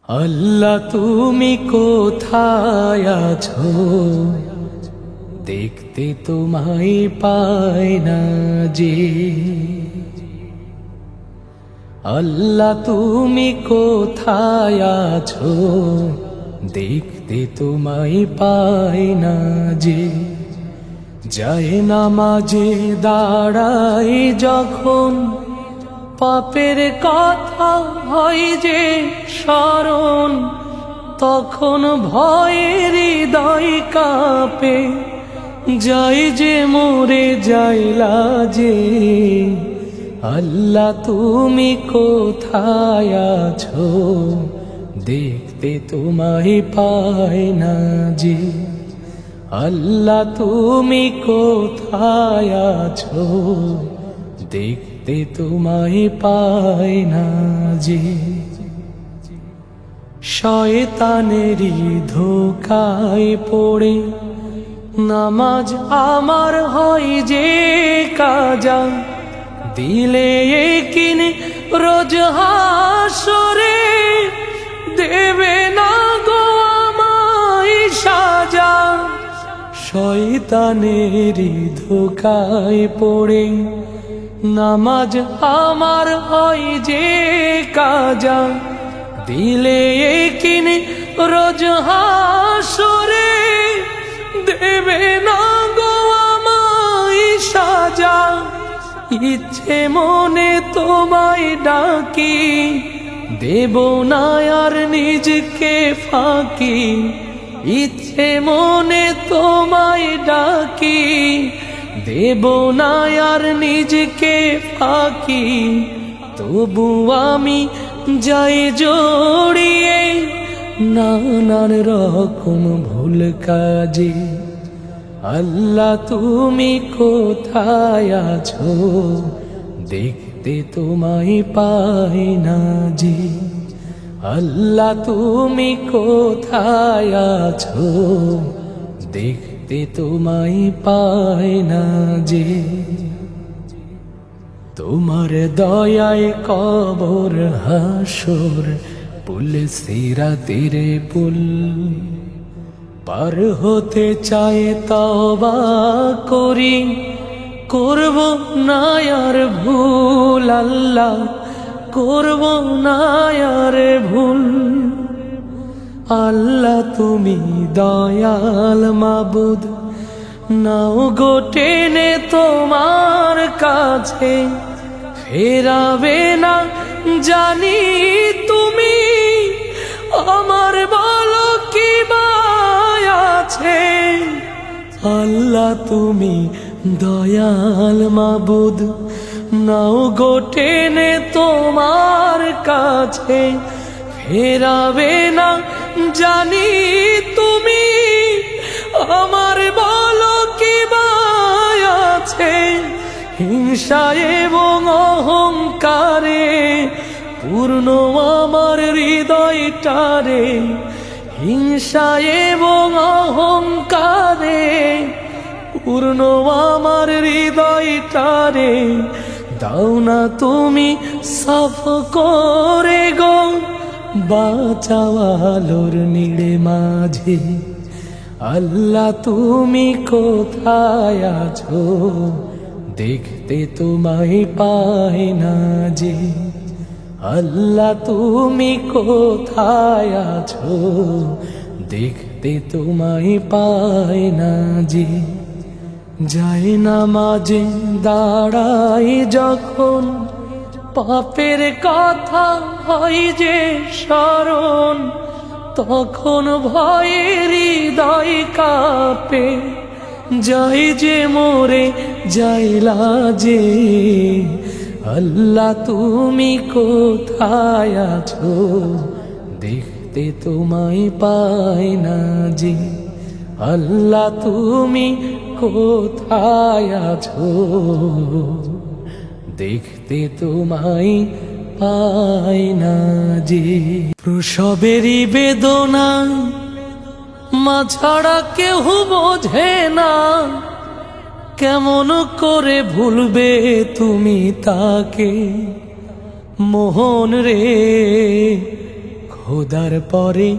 আল্লাহ তুমি কোথায় আছো, দেখতে তোমায় পাই না যে। আল্লাহ তুমি কোথায় আছো, দেখতে তোমায় পাই না যে। যায় নামাজে দাঁড়াই যখন, পাপের কথা হয় যে স্মরণ, তখন ভয়ের হৃদয় কাঁপে, যাই যে মরে যাইলা যে। আল্লাহ তুমি কোথায় আছো, দেখতে তোমায় পাই না যে। আল্লাহ তুমি কোথায় আছো, দেখতে তোমায় পাই না যে। শয়তানেরই ধোঁকায় পড়ে নামাজ আমার হয় যে কাজা, দিলে কিনে রোজ হাসরে দেবে না গো আমায় সাজা। শয়তানেরই ধোঁকায় পড়ে নামাজ আমার হয় যে কাজা, দিলে কিনে রোজ হাসরে দেবে না গো আমায় সাজা। ইচ্ছে মনে তোমায় ডাকি, দেব না আর নিজকে ফাঁকি। ইচ্ছে মনে তোমায় ডাকি, দেব না আর নিজকে ফাঁকি। তবু আমি যাই জড়িয়ে নানান রকম ভুল কাজে। আল্লাহ তুমি কোথায় আছো, দেখতে তোমায় পাই না যে। আল্লাহ তুমি কোথায় আছো, দেখতে তোমায় পাই না যে। তোমার দয়ায় কবর হাসর, পুল সিরাতের পুল পার হতে চায় তওবা করি, করব না আর ভুল। আল্লাহ করব না আর ভুল। আল্লাহ তুমি দয়াল মাবুদ, নাও গো টেনে তোমার কাছে। ফেরাবে না জানি তুমি, আমার বলো কি আছে। আল্লাহ তুমি দয়াল মাবুদ, নাও গো টেনে তোমার কাছে। ফেরাবে না জানি তুমি, আমার বলো কি আছে। হিংসা এবং অহংকারে পূর্ণ আমার হৃদয়টারে। হিংসা এবং অহংকারে পূর্ণ আমার হৃদয়টারে। দাও না তুমি সাফ করে গো, বাঁচাও আলোর নিড়ে মাঝে। আল্লাহ তুমি কোথায় আছো, দেখতে তোমায় পাই না যে। আল্লাহ তুমি কোথায় আছো, দেখতে তোমায় পাই না যে। যায় নামাজে দাঁড়াই যখন, পাপের কথা হয় যে স্মরণ, তখন ভয়ের হৃদয় কাঁপে, যাই যে মরে যাইলা যে। আল্লাহ তুমি কোথায় আছো, দেখতে তোমায় পাই না যে। আল্লাহ তুমি কোথায় আছো, দেখতে তোমায় পাই না যে। প্রসবেরই বেদনা মা ছাড়া কেহ বোঝে না, কেমন করে ভুলবে তুমি তাকে। মোহন রে খোদার পরে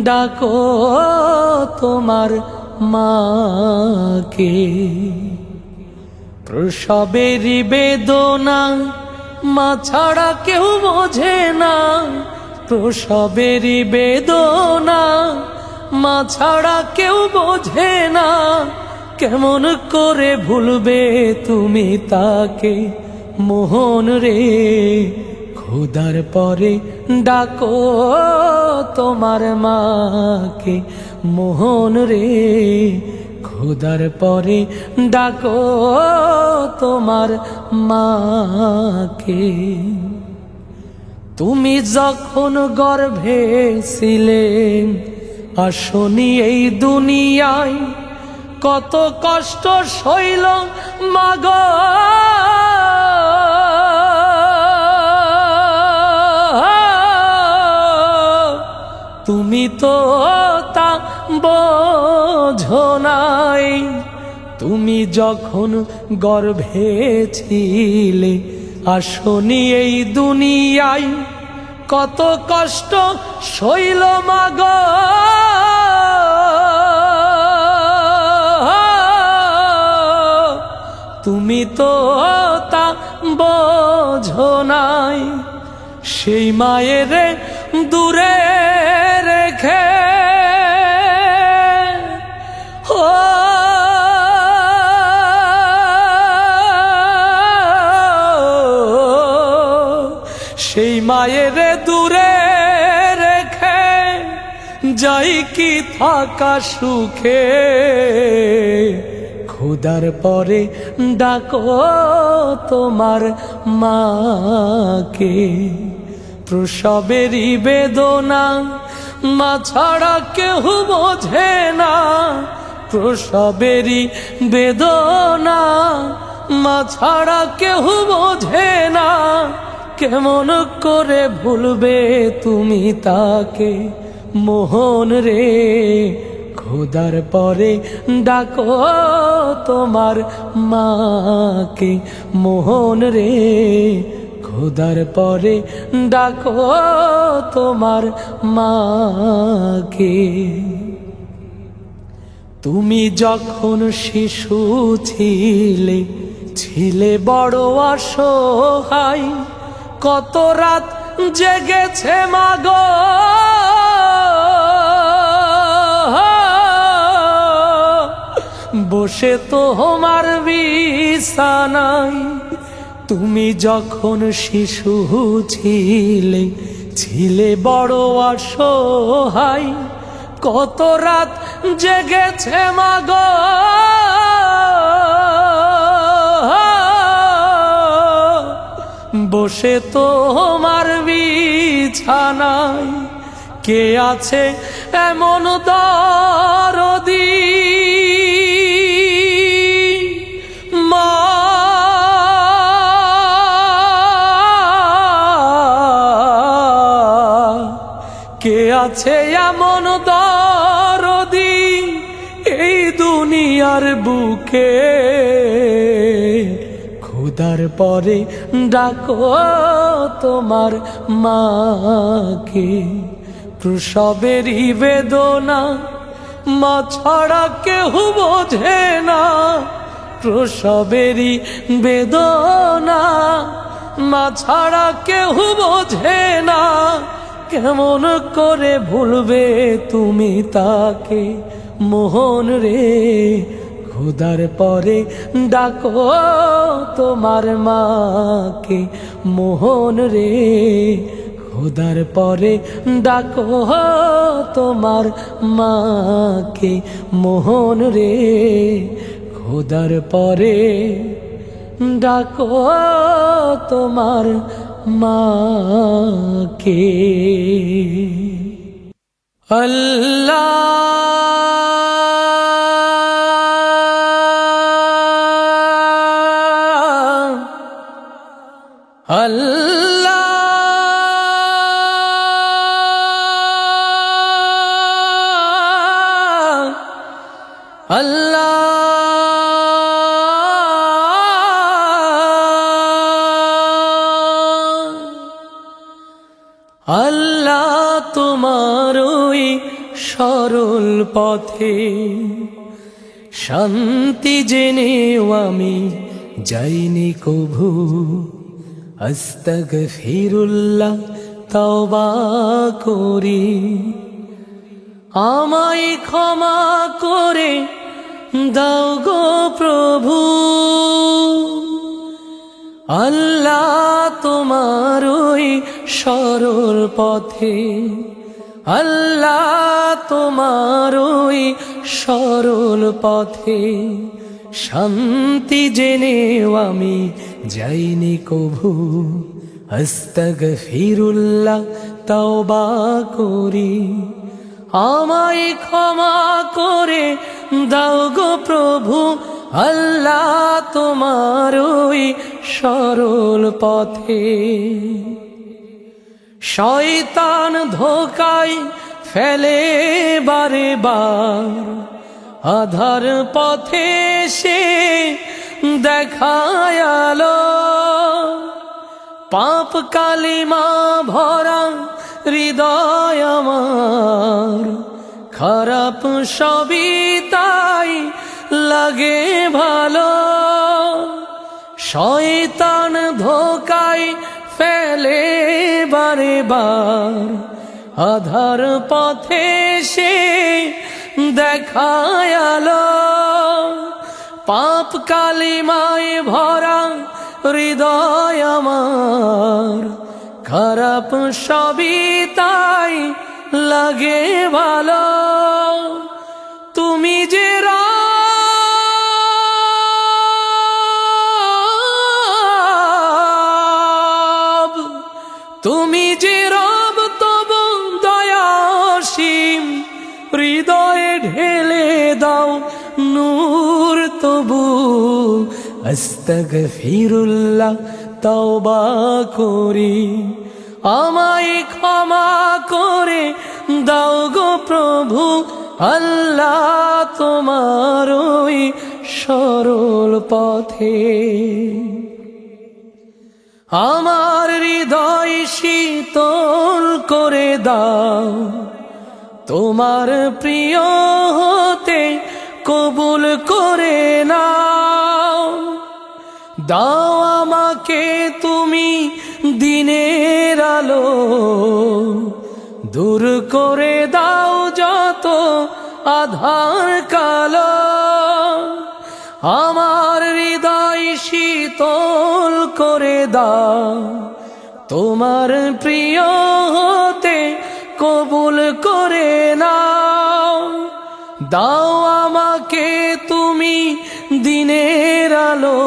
ডাকো তোমার মাকে। প্রসবেরই বেদনা মা ছাড়া কেউ বোঝে না, প্রসবেরই বেদনা মা ছাড়া কেউ বোঝে না। কেমন করে ভুলবে তুমি তাকে মোহন রে, খোদার পরে ডাকো তোমার মাকে মোহন রে, খোদার পরে ডাকো তোমার মাকে। তুমি যখন গর্ভে ছিলে আসনি এই দুনিয়ায়, কত কষ্ট সইল মা গো, তুমি তো তা বোঝো নাই। তুমি যখন গর্ভে ছিলে আসনি এই দুনিয়ায়, কত কষ্ট সইল মা গো, তুমি তো তা বোঝো নাই। সেই মায়ের দূরে রেখে সেই মায়ের দূরে রেখে যাই কি থাকা সুখে, খোদার পরে ডাকো তোমার মাকে। প্রসবেরই বেদনা মা ছাড়া কেউ বোঝে না, প্রসবেরই বেদনা মা ছাড়া কেউ বোঝে না। কেমন করে ভুলবে তুমি তাকে মোহন রে, খোদার পরে ডাকো তোমার মাকে মোহন রে, খোদার পরে ডাকো তোমার মাকে। তুমি যখন শিশু ছিলে, ছিলে বড় অসহায়, কত রাত জেগেছে মা গো, বসে তোমার বিছানায়। তুমি যখন শিশু ছিলে, ছিলে বড় অসহায়, কত রাত জেগেছে মা গো, বসে তোমার বিছানায়। কে আছে এমন দরদি মা, কে আছে এমন দরদি এই দুনিয়ার বুকে, খোদার পরে ডাকো তোমার মাকে। প্রসবেরই বেদনা মা ছাড়া কেউ বোঝে না, প্রসবেরই বেদনা মা ছাড়া কেউ বোঝে না। কেমন করে ভুলবে তুমি তাকে মোহন রে, খোদার পরে ডাকো তোমার মাকে মোহন রে, খোদার পরে ডাকো তোমার মাকে মোহন রে, খোদার পরে ডাকো তোমার মাকে। আল্লাহ আল্লাহ আল্লাহ আল্লাহ তোমার ওই সরল পথে, শান্তি জেনেও আমি যাইনি কভু। আস্তাগফিরুল্লাহ তওবা করি, আমায় ক্ষমা করে দাও গো প্রভু। আল্লাহ তোমার ওই সরল পথে, আল্লাহ তোমার ওই সরল পথে, শান্তি জেনেও আমি যাইনি কভু। আস্তাগফিরুল্লাহ তওবা করি, আমায় ক্ষমা করে দাও গো প্রভু। আল্লাহ তোমার ওই সরল পথে, শয়তান ধোকায় ফেলে বারে বার, আধার পথে সে দেখায় আলো। পাপ কালিমা ভরা হৃদয় আমার, খারাপ সবই তাই লাগে ভালো। শয়তান ধোকায় ফেলে বারে বার, আধার পথে সে দেখায় আলো। পাপ কালিমায় ভরা হৃদয় আমার, খারাপ সবই তাই লাগে ভালো। তুমি যে রব, তুমি যে রব তবু দয়াসীম, হৃদয়ে ঢেলে দাও নূর তবু। আস্তাগফিরুল্লাহ তওবা করি, আমায় ক্ষমা করে দাও গো প্রভু। আল্লাহ তোমার ওই সরল পথে, আমার হৃদয় শীতল করে দাও, তোমার প্রিয় হতে কবুল করে নাও। দাও আমাকে তুমি দিনের আলো, দূর করে দাও যত আধার কালো। আমার হৃদয় শীতল করে দাও, তোমার প্রিয় হতে কবুল করে নাও। দাও আমাকে তুমি দিনের আলো,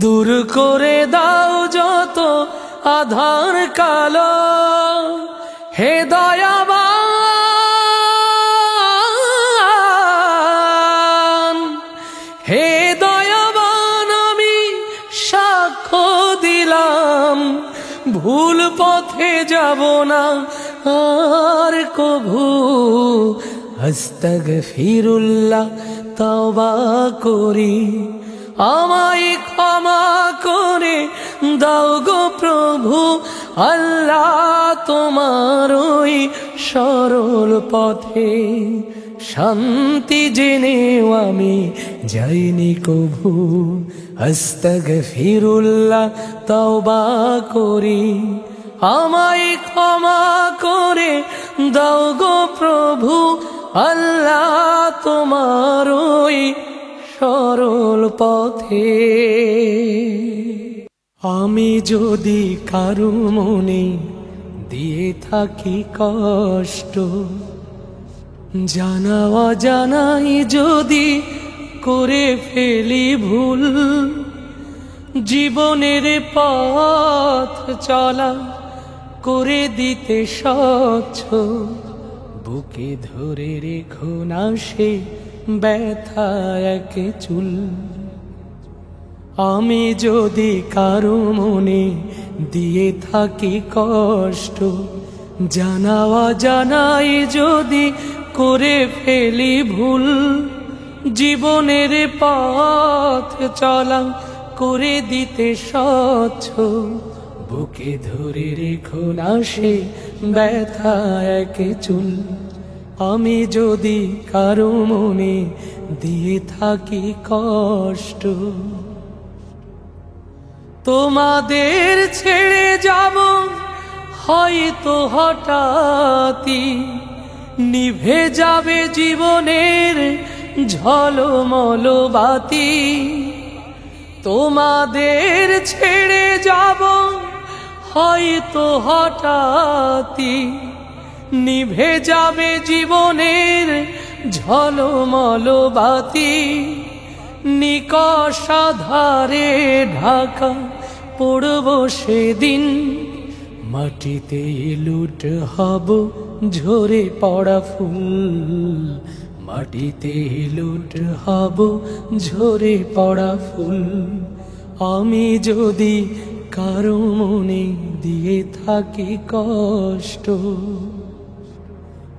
দূর করে দাও যত আধার কালো। হে দয়াবান, হে দয়াবান, আমি সাক্ষ্য দিলাম ভুল পথে যাব না আর কভু। আস্তাগফিরুল্লাহ তওবা করি, আমায় ক্ষমা করে দাও গো প্রভু। আল্লাহ তোমার ওই সরল পথে, শান্তি জেনেও আমি যাইনি কভু। আস্তাগফিরুল্লাহ তওবা করি, আমায় ক্ষমা করে দাও গো প্রভু। আল্লাহ তোমার ওই সরল পথে। আমি যদি কারো মনে দিয়ে থাকি কষ্ট, জানা অজানাই যদি করে ফেলি ভুল, জীবনের পথ চলা করে দিতে স্বচ্ছ, বুকে ধরে রেখো না সে ব্যথা এক চুল। আমি যদি কারো মনে দিয়ে থাকি কষ্ট, জানা অজানাই যদি করে ফেলি ভুল, জীবনের পথ চলা করে দিতে স্বচ্ছ, বুকে ধরে রেখো না সে ব্যথা এক চুল। আমি যদি কারো মনে দিয়ে থাকি কষ্ট, তোমাদের ছেড়ে যাব হয়তো হঠাৎই, নিভে যাবে জীবনের ঝলমল বাতি। তোমাদের ছেড়ে যাব হয়তো হঠাৎই, নিভে যাবে জীবনের ঝলমল বাতি। নিকষ আঁধারে ঢাকা পড়ব সেদিন, মাটিতে লুট হব ঝরে পড়া ফুল। মাটিতে লুট হব ঝরে পড়া ফুল। আমি যদি কারো মনে দিয়ে থাকি কষ্ট,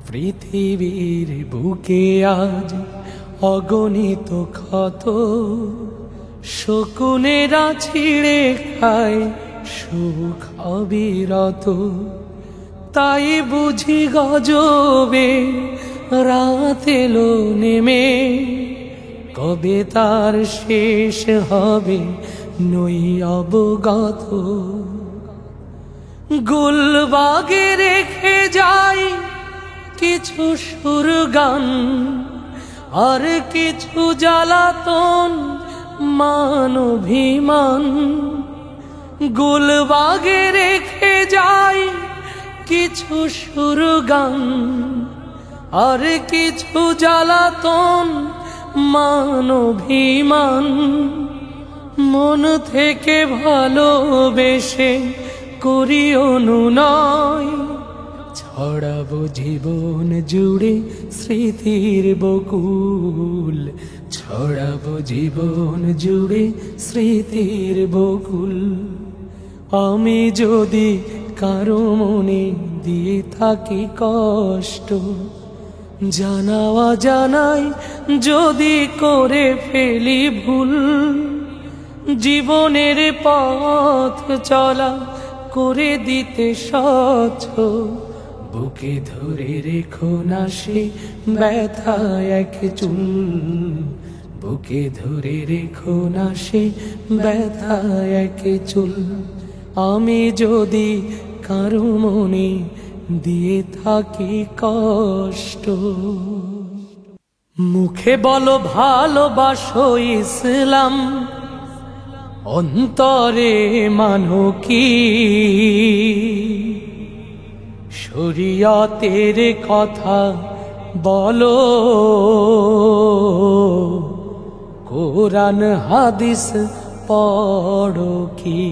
পৃথিবীর বুকে আজ অগণিত ক্ষত। শকুনেরা ছিঁড়ে খায় সুখ অবিরত, তাই বুঝি গজবে রাত এলো নেমে। কবে তার শেষ হবে নই অবগত। গুলবাগে রেখে যাই কিছু সুর গান, আর কিছু জ্বালাতন মান অভিমান। গুলবাগে রেখে যাই কিছু সুর গান, আর কিছু জ্বালাতন মান অভিমান। মন থেকে ভালোবেসে করি অনুনয়, ছড়াবো জীবন জুড়ে স্মৃতির বকুল। ছড়াবো জীবন জুড়ে স্মৃতির বকুল। আমি যদি কারো মনে দিয়ে থাকি কষ্ট, জানাওয়া জানাই যদি করে ফেলি ভুল। জীবনের পথ চলা করে দিতে স্বচ্ছ, বুকে ধরে রেখো না সে ব্যথা এক চুল। বুকে ধরে রেখো না সে ব্যথা এক চুল। আমি যদি কারো মনে দিয়ে থাকি কষ্ট। মুখে বলো ভালোবাসো ইসলাম, অন্তরে মানো কি শরীয়তের কথা বলো। কোরআন হাদিস পড়ো কি।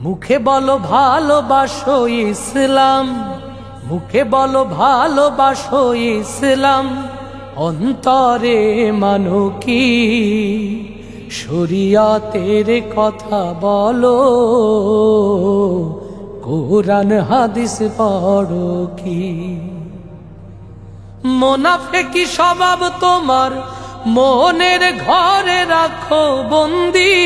মুখে বলো ভালোবাসো ইসলাম, মুখে বলো ভালোবাসো ইসলাম, অন্তরে মানো কি শরীয়তের কথা বলো। কোরআন হাদিস পড়ো কি। মুনাফিকি স্বভাব তোমার মনের ঘরে রাখো বন্দী।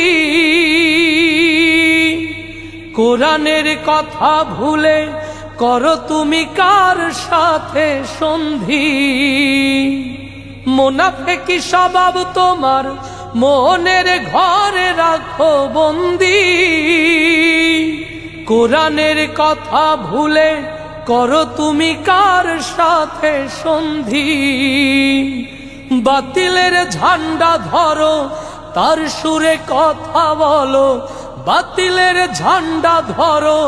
কোরআনের কথা ভুলে করো তুমি কার সাথে সন্ধি। মুনাফিকি স্বভাব তোমার মনের ঘরে রাখো বন্দী। কোরআনের কথা ভুলে করো তুমি কার সাথে সন্ধি। বাতিলের ঝান্ডা ধরো তার সুরে কথা বলো। বাতিলের ঝান্ডা ধরো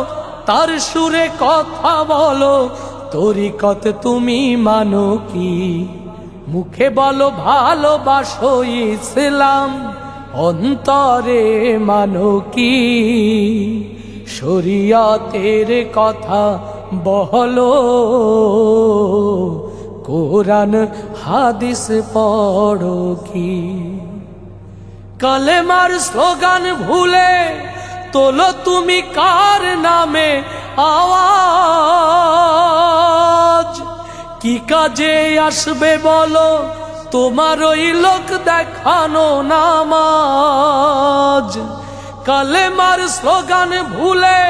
তার সুরে কথা বলো। তরিকত তুমি মানো কি। মুখে বলো ভালোবাসো ইসলাম, অন্তরে মানো কি শরীয়তের কথা বলো। কোরআন হাদিস পড়ো কি। কালেমার স্লোগান ভুলে তোলো তুমি কার নামে আওয়াজ। কি কাজে আসবে বলো তোমার ওই লোক দেখানো নামাজ। কালেমার স্লোগান ভুলে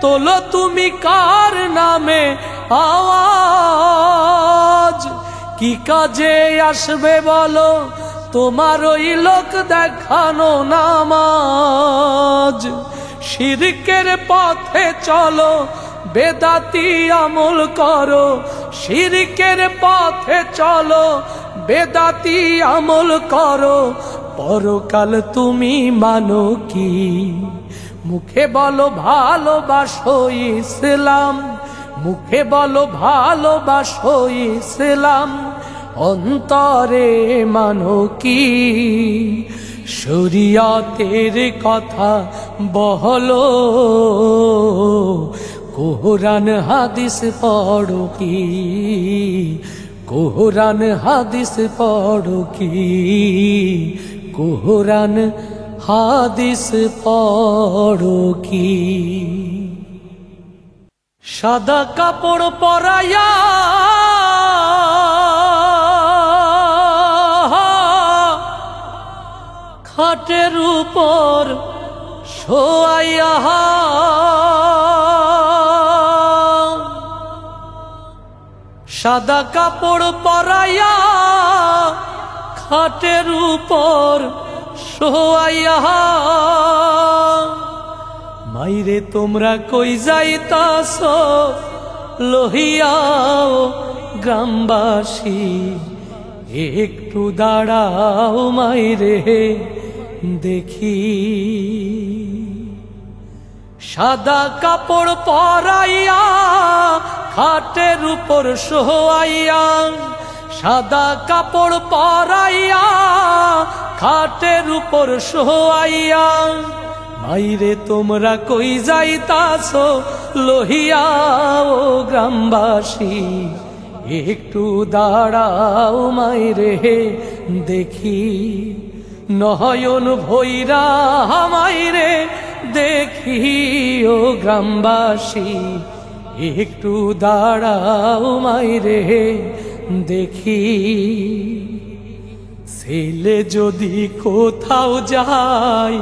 তোলো তুমি কার নামে আওয়াজ। কি কাজে আসবে বলো তোমার ওই লোক দেখানো নামাজ। শিরকের পথে চলো বেদাতি আমল করো, শিরকের পথে চলো বেদাতি আমল করো। পরকাল তুমি মানো কি? মুখে বলো ভালোবাসো ইসলাম, মুখে বলো ভালোবাসো ইসলাম, অন্তরে মানো কি? শরিয়তের কথা বলো, কোরআন হাদিস পড়ো কি? কোরআন হাদিস পড়ো কি? কোরআন হাদিস পড়ো কি? সাদা কাপড় পরাইয়া খাটের উপর শোয়াইয়া, সাদা কাপড় পরাইয়া খাটের উপর শোয়াইয়া। মাইরে তোমরা কই যাইতাছো লহিয়াও গ্রামবাসী, একটু দাঁড়াও মাইরে দেখি। সাদা কাপড় পরাইয়া খাটের উপর শোয়াইয়া, সাদা কাপড় পরাইয়া খাটের উপর শোয়াইয়া। মাইরে তোমরা কই যাইতাছো লহিয়াও গ্রামবাসী, একটু দাঁড়াও মাইরে দেখি। নয়ন ভৈরা মাইরে দেখি ও গ্রামবাসী, একটু দাঁড়াও মাইরে দেখি। ছেলে যদি কোথাও যায়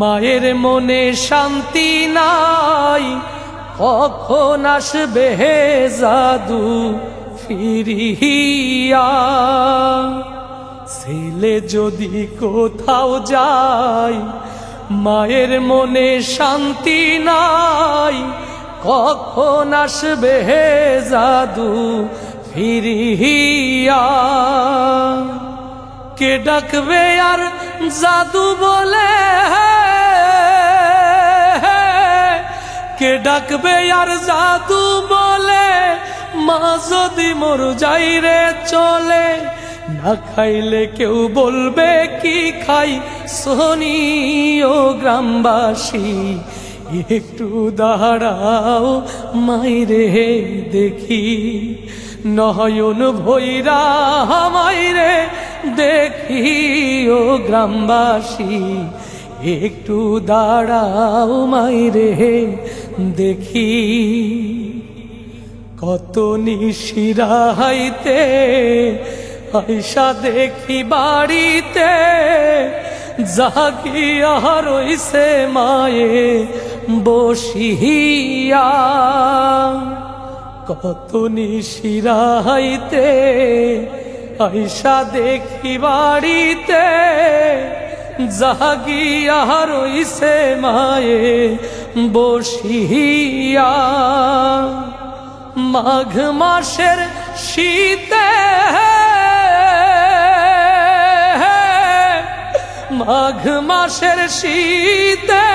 মায়ের মনে শান্তি নাই, কখন আসবে জাদু ফিরিয়া। ছেলে যদি কোথাও যায় মায়ের মনে শান্তি নাই, কখন আসবে জাদু ফিরিয়া। কে ডাকবে আর জাদু বলে, কে ডাকবে আর জাদু বলে, মা যদি মোর যাইরে চলে। না খাইলে কেউ বলবে কি খাই শোনি ও গ্রামবাসী, একটু দাঁড়াও মাইরে দেখি। নয়ন ভৈরা মাইরে দেখি ও গ্রামবাসী, একটু দাঁড়াও মাইরে দেখি। কত নিশিরাইতে আইসা দেখি বাড়িতে, জাগিয়া রইছে মায়ে বসিয়া। কত নিশিরাইতে আইসা দেখি বাড়িতে, জাগিয়া রইছে মায়ে বসিয়া। মাঘ মাসের শীতে, মাঘ মাসের শীতে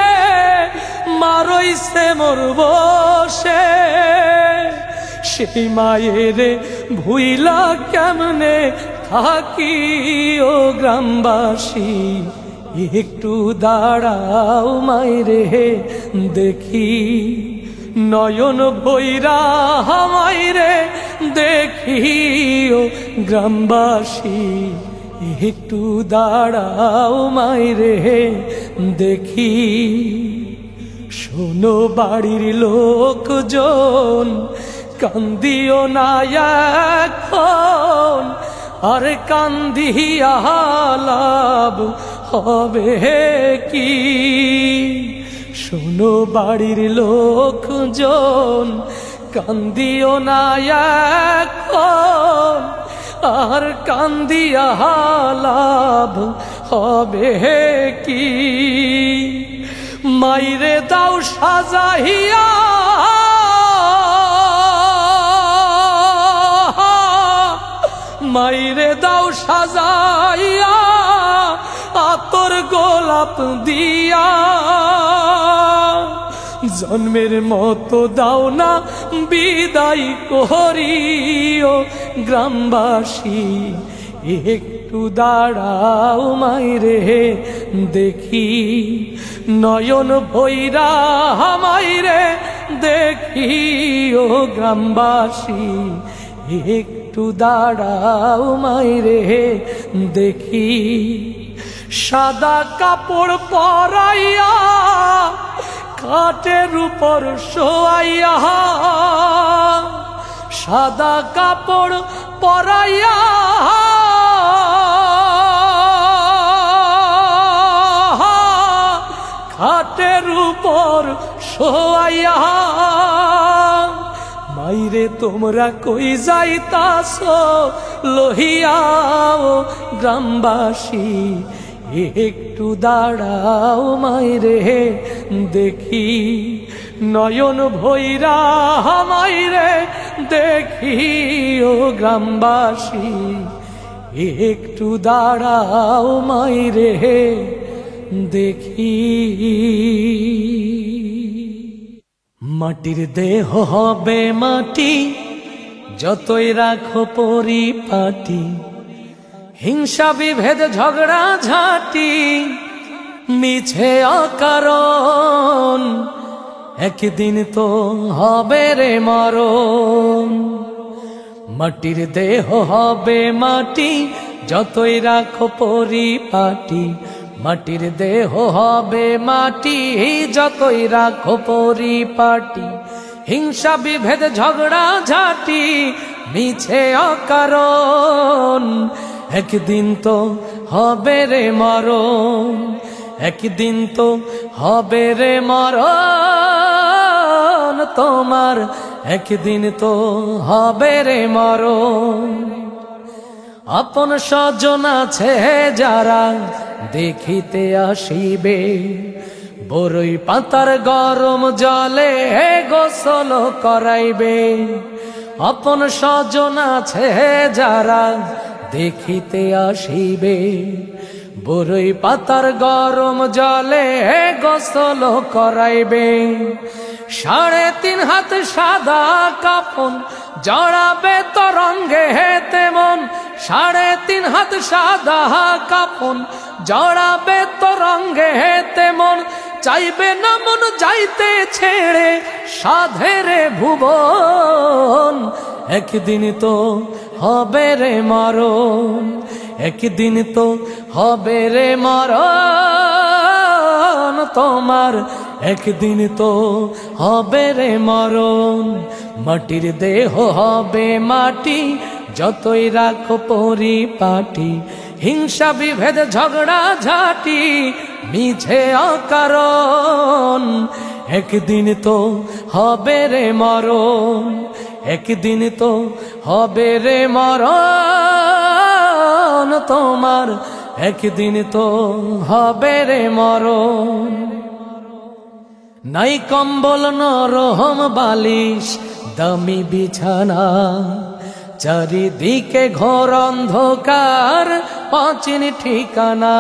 মা রইছে মোর বসে। সেই মায়ের ভুইলা কেমনে থাকি ও গ্রামবাসী, একটু দাঁড়াও মাইরে দেখি। নয়ন ভৈরা মাইরে দেখি ও গ্রামবাসী, একটু দাঁড়াও মাইরে দেখি। শোনো বাড়ির লোকজন, কান্দিও না এখন, আর কান্দিয়া লাভ হবে কি? শোনো বাড়ির লোকজন, কান্দিও না এখন, আর কান্দিয়া লাভ হবে কি? মাইরে দাও সাজাইয়া, মাইরে দাও সাজাইয়া, আতর গোলাপ দিয়া। জন্মের মতো দাও না বিদায় করিও গ্রামবাসী, একটু দাঁড়াও মাইরে দেখি, নয়ন ভৈরা মাইরে দেখিও গ্রামবাসী, একটু দাঁড়াও মাইরে দেখি। সাদা কাপড় পরাইয়া, খাটের উপর শোয়াইয়া, সাদা কাপড় পরাইয়া, খাটের উপর শোয়াইয়া। মাইরে তোমরা কই যাইতাছো লহিয়াও গ্রামবাসী, একটু দাঁড়াও মাইরে দেখি, নয়ন ভৈরা মাইরে দেখিও গ্রামবাসী, একটু দাঁড়াও মাইরে দেখি। মাটির দেহ হবে মাটি, যতই রাখো পরিপাটি, হিংসা বিভেদ ঝগড়া ঝাঁটি মিছে অকারণ, একদিন তো হবে রে মরণ। মাটির দেহ হবে মাটি, যতই রাখো পরিপাটি, মাটির দেহ হবে মাটি, যতই রাখো পরিপাটি, হিংসা বিভেদ ঝগড়া ঝাঁটি মিছে অকারণ, একদিন তো হবে রে মরণ, একদিন তো হবে রে মরণ তোমার, একদিন তো হবে রে মরণ। আপন স্বজন আছে যারা দেখিতে আসিবে, বরই পাতার গরম জলে গোসল করাইবে। আপন স্বজন আছে যারা দেখিতে আসিবে, বরই পাতার গরম জলে গোসল করাইবে। 3.5 হাত সাদা কাফন জড়াবে তরঙ্গে তেমন, 3.5 হাত সাদা কাফন জড়াবে তরঙ্গে তেমন, চাইবে না মন যাইতে ছেড়ে সাধের ভুবন, একদিন তো হবে রে মরণ, একদিন তো হবে রে মরণ তোমার, একদিন তো হবে রে মরণ। মাটির দেহ হবে মাটি, যতই রাখো পরিপাটি, হিংসা বিভেদ ঝগড়া ঝাঁটি মিছে অকারণ, একদিন তো হবে রে মরণ, একদিন তো হবে রে মরণ তোমার, একদিন তো হবে রে মরণ। নাই কম্বল নরম বালিশ দামি বিছানা, চারিদিকে ঘোর অন্ধকার অচিন ঠিকানা।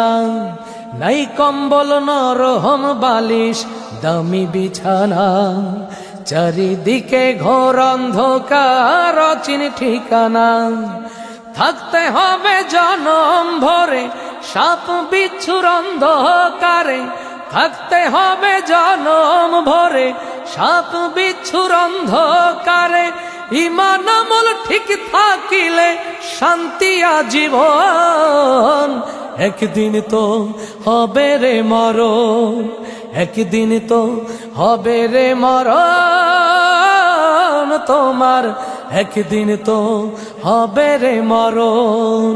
নাই কম্বল নরম বালিশ দামি বিছানা, চারিদিকে ঘোর অন্ধকার অচিন ঠিকানা। থাকতে হবে জনম ভরে সাপ বিচ্ছুর অন্ধকারে, থাকতে হবে জনম ভরে সাপ বিচ্ছুর অন্ধকারে। ঈমান আমল ঠিক থাকিলে শান্তি আজীবন, একদিন তো হবে রে মরণ, একদিন তো হবে রে মরণ তোমার, একদিন তো হবে রে মরণ।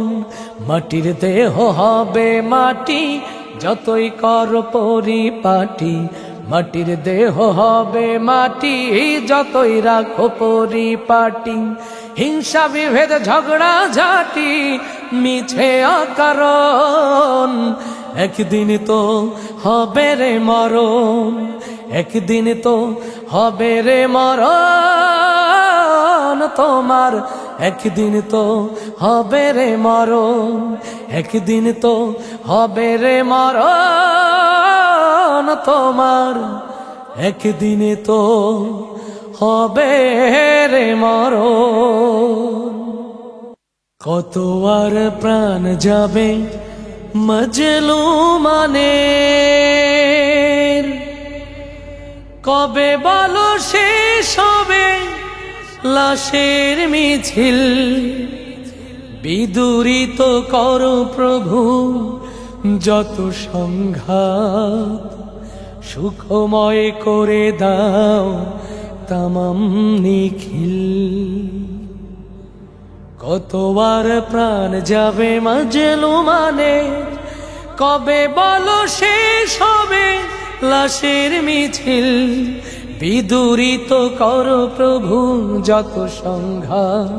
মাটির দেহ হবে মাটি, যতই কর পরিপাটি, মাটির দেহ হবে মাটি। যতই রাখো পরিপাটি, হিংসা বিভেদ ঝগড়া ঝাঁটি মিছে অকারণ। একদিন তো হবে রে মরণ, একদিন তো হবে রে মরণ তোমার। একদিন তো হবে রে মরণ, একদিন তো হবে রে মরণ তোমার। একদিন তো হবে রে মরণ। কত আর প্রাণ যাবে মজলুমানের, কবে বলো শেষ হবে লাশের মিছিল। বিদুরিত করো প্রভু যত সংঘাত, সুখময় করে দাও তামাম নিখিল। কতবার প্রাণ যাবে মজলুমানের, কবে বলো শেষ হবে লাশের মিছিল। বিদুরিত করো প্রভু যত সংঘাত,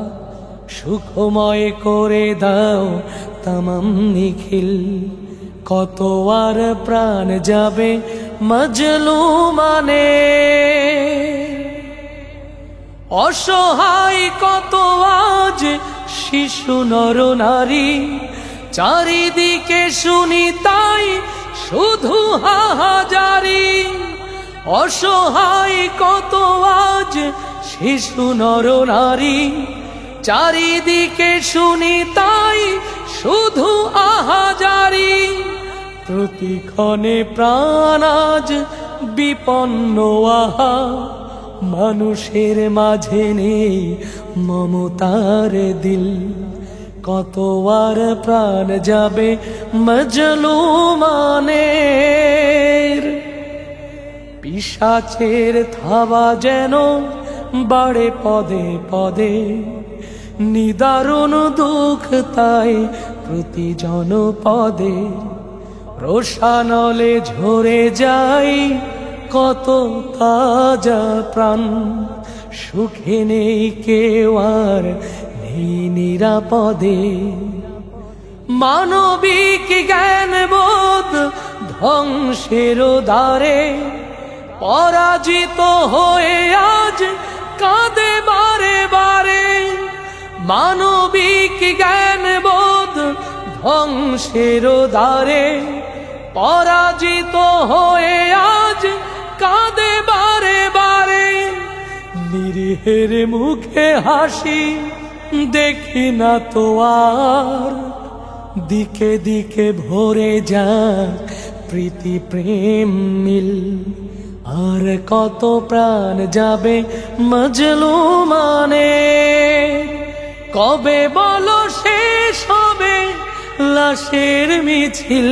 সুখময় করে দাও তামাম নিখিল। কত আর প্রাণ যাবে মজলুমানের। অসহায় কত আজ শিশু নর নারী, চারিদিকে শুনি তাই শুধু হাহাজারি। অসহায় কত আজ শিশু নর নারী, চারিদিকে শুনি তাই শুধু আহাজারি। প্রতিক্ষণে প্রাণ আজ বিপন্ন আহা, মানুষের মাঝে নেই মমতার দিল। কত আর প্রাণ যাবে মজলুমানের। পিশাচের থাবা যেন বাড়ে পদে পদে, নিদারুণ দুঃখ তাই প্রতি জনপদে। রোষানলে ঝরে যাই কত তাজা প্রাণ, সুখে নেই কেউ আর নেই নিরাপদে। মানবিক জ্ঞানবোধ ধ্বংসের দ্বারে, পরাজিত হয়ে আজ কাঁদে বারে বারে। মানবিক জ্ঞানবোধ ধ্বংসের দ্বারে, পরাজিত হয়ে আজ কাঁদে বারে বারে। নিরীহের মুখে হাসি দেখি না তো আর, দিকে দিকে ভরে যাক প্রীতি প্রেম মিল। আর কত প্রাণ যাবে মজলুমানের, কবে বলো শেষ হবে লাশের মিছিল।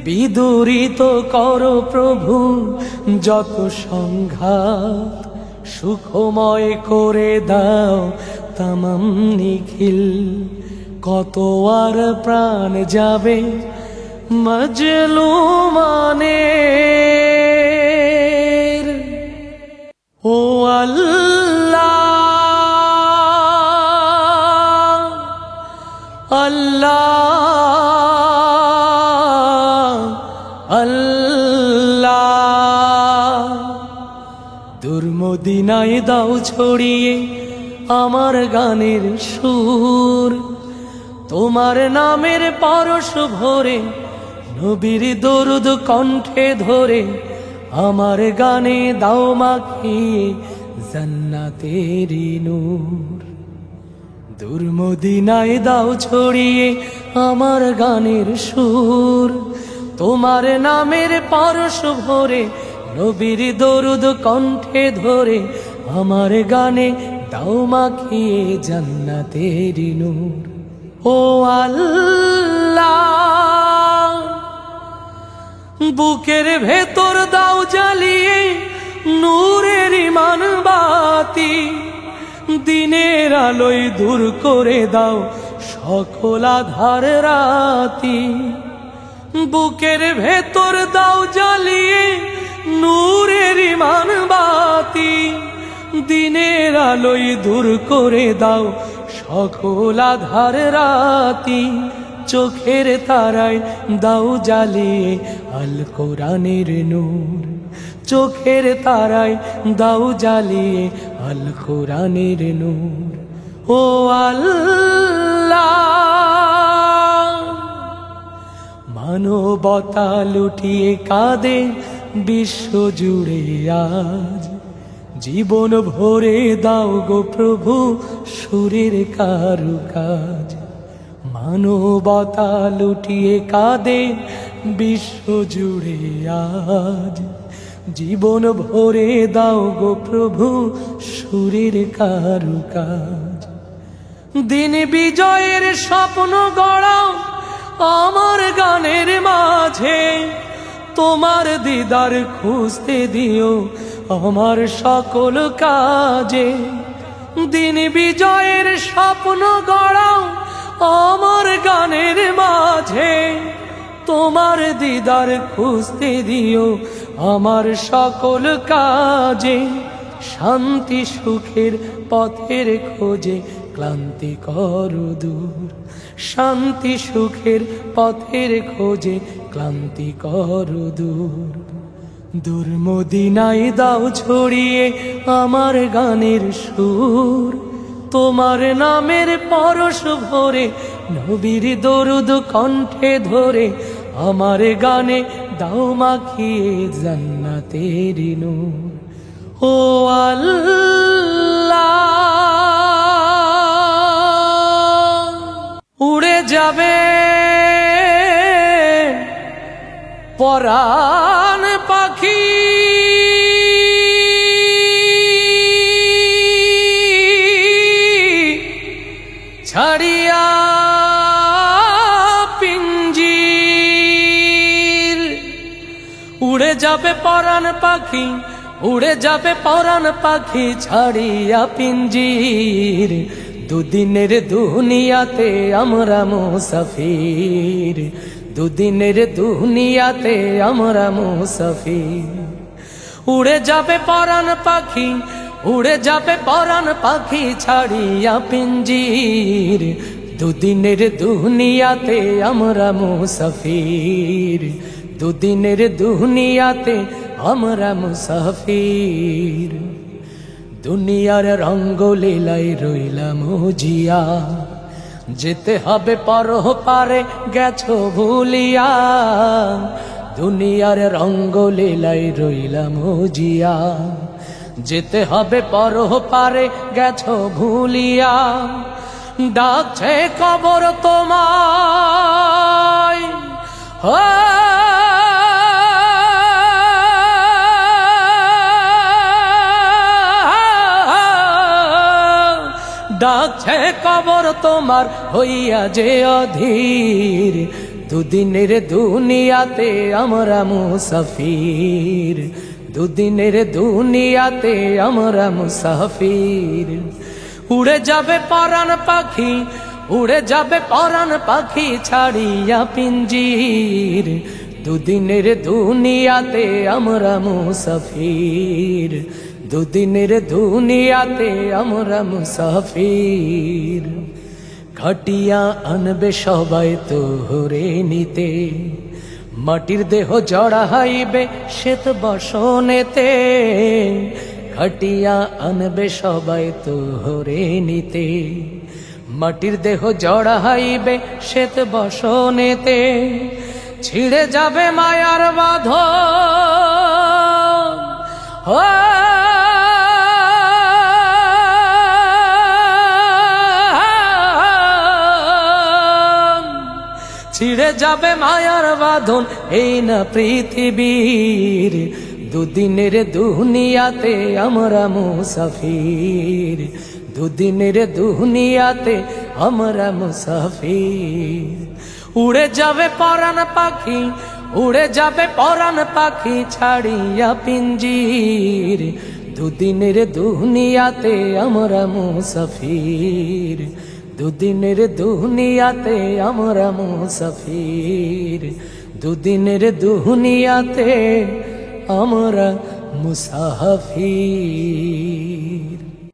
বিদুরিত করো প্রভু যত সংঘাত, সুখময় করে দাও তামাম নিখিল। কত আর প্রাণ যাবে মজলুমানের। ও আল্লাহ আল্লাহ আল্লাহ, দুর্মদিনায় দাও ছড়িয়ে আমার গানের সুর। তোমার নামের পরশ ভরে নবীর দরুদ কণ্ঠে ধরে, আমার গানে দাও মাখিয়ে জান্নাতেরি নূর। দুর্মদিনায় দাও ছড়িয়ে আমার গানের সুর। তোমার নামের পরশ ভরে নবীর দরুদ কণ্ঠে ধরে, আমার গানে দাও মাখিয়ে জান্নাতেরি নূর। ও আল্লাহ, বুকের ভেতর দাও জ্বালিয়ে নূরের ঈমান বাতি। দিনের আলোয় দূর করে দাও সকল আধার রাতি। বুকের ভেতর দাও জ্বালিয়ে নূরের ঈমান বাতি, দিনের আলোয় দূর করে দাও সকল আধার রাতি। চোখের তারায় দাও জ্বালিয়ে আল কোরআনের নূর, চোখের তারায় দাও জ্বালিয়ে আল কোরআনের নূর। ও আল্লাহ, মানবতা লুটিয়ে কাঁদে বিশ্ব জুড়ে আজ, জীবন ভরে দাও গো প্রভু সুরের কারুকাজ। মানবতা লুটিয়ে কাঁদে বিশ্ব জুড়ে আজ, জীবন ভরে দাও গো প্রভু সুরের কারুকাজ। দিন বিজয়ের স্বপ্ন গড়াও আমার গানের মাঝে, তোমার দিদার খুঁজতে দিও আমার সকল কাজে। দিন বিজয়ের স্বপ্ন গড়াও আমার গানের মাঝে, তোমার দিদার খুঁজতে দিও আমার সকল কাজে। শান্তি সুখের পথের খোঁজে ক্লান্তি করো দূর, শান্তি সুখের পথের খোঁজে ক্লান্তি করো দূর। দূর মদিনায় দাও ছড়িয়ে আমার গানের সুর, তোমার নামের পরশ ভরে নবীর দরুদ কণ্ঠে ধরে আমার গানে দাও মাখিয়ে জান্নাতের নূর। ও আল্লাহ, উড়ে যাবে পরাণ পাখি, ছাড়িয়া পিঞ্জির। উড়ে যাবে পরাণ পাখি, উড়ে যাবে পরাণ পাখি ছাড়িয়া পিঞ্জির। দুদিনের দুনিয়াতে আমরা মুসাফির, দুদিনের দুনিয়াতে আমরা মুসাফির। উড়ে যাবে পরাণ পাখি, উড়ে যাবে পরাণ পাখি ছাড়িয়া পিঞ্জির। দুদিনের দুনিয়াতে আমরা মুসাফির, দুদিনের দুনিয়াতে আমরা মুসাফির। দুনিয়ার রঙ্গলীলায় রইলাম জিয়া, যেতে হবে পরপারে গেছো ভুলিয়া। দুনিয়ার রঙ্গলীলায় রইলাম জিয়া, যেতে হবে পরপারে গেছো ভুলিয়া। ডাকছে কবর তোমায়, ডাকছে কবর তোমার হইয়া যে অধীর। দুদিনের দুনিয়াতে আমরা মুসাফির, দুদিনের দুনিয়াতে আমরা মুসাফির। উড়ে যাবে পরাণ পাখি, উড়ে যাবে পরাণ পাখি ছাড়িয়া পিঞ্জির। দুদিনের দুনিয়াতে আমরা মুসাফির, দুদিনের দুনিয়াতে আমরা মুসাফির। খাটিয়া আনবে সবাই তোরে নিতে, মাটির দেহ জড়াইবে শ্বেত বসনেতে। খাটিয়া আনবে সবাই তোরে নিতে, মাটির দেহ জড়াইবে শ্বেত বসনেতে। ছিঁড়ে যাবে মায়ার বাঁধন, ছিঁড়ে যাবে মায়ার বাঁধন এই না পৃথিবীর। দুদিনের দুনিয়াতে আমরা মুসাফির, দুদিনের দুনিয়াতে আমরা মুসাফির। উড়ে যাবে পরাণ পাখি, উড়ে যাবে পরাণ পাখি ছাড়িয়া পিঞ্জির। দুদিনের দুনিয়াতে আমরা মুসাফির, দুদিনের দুনিয়াতে আমরা মুসাফির, দুদিনের দুনিয়াতে আমরা মুসাফির।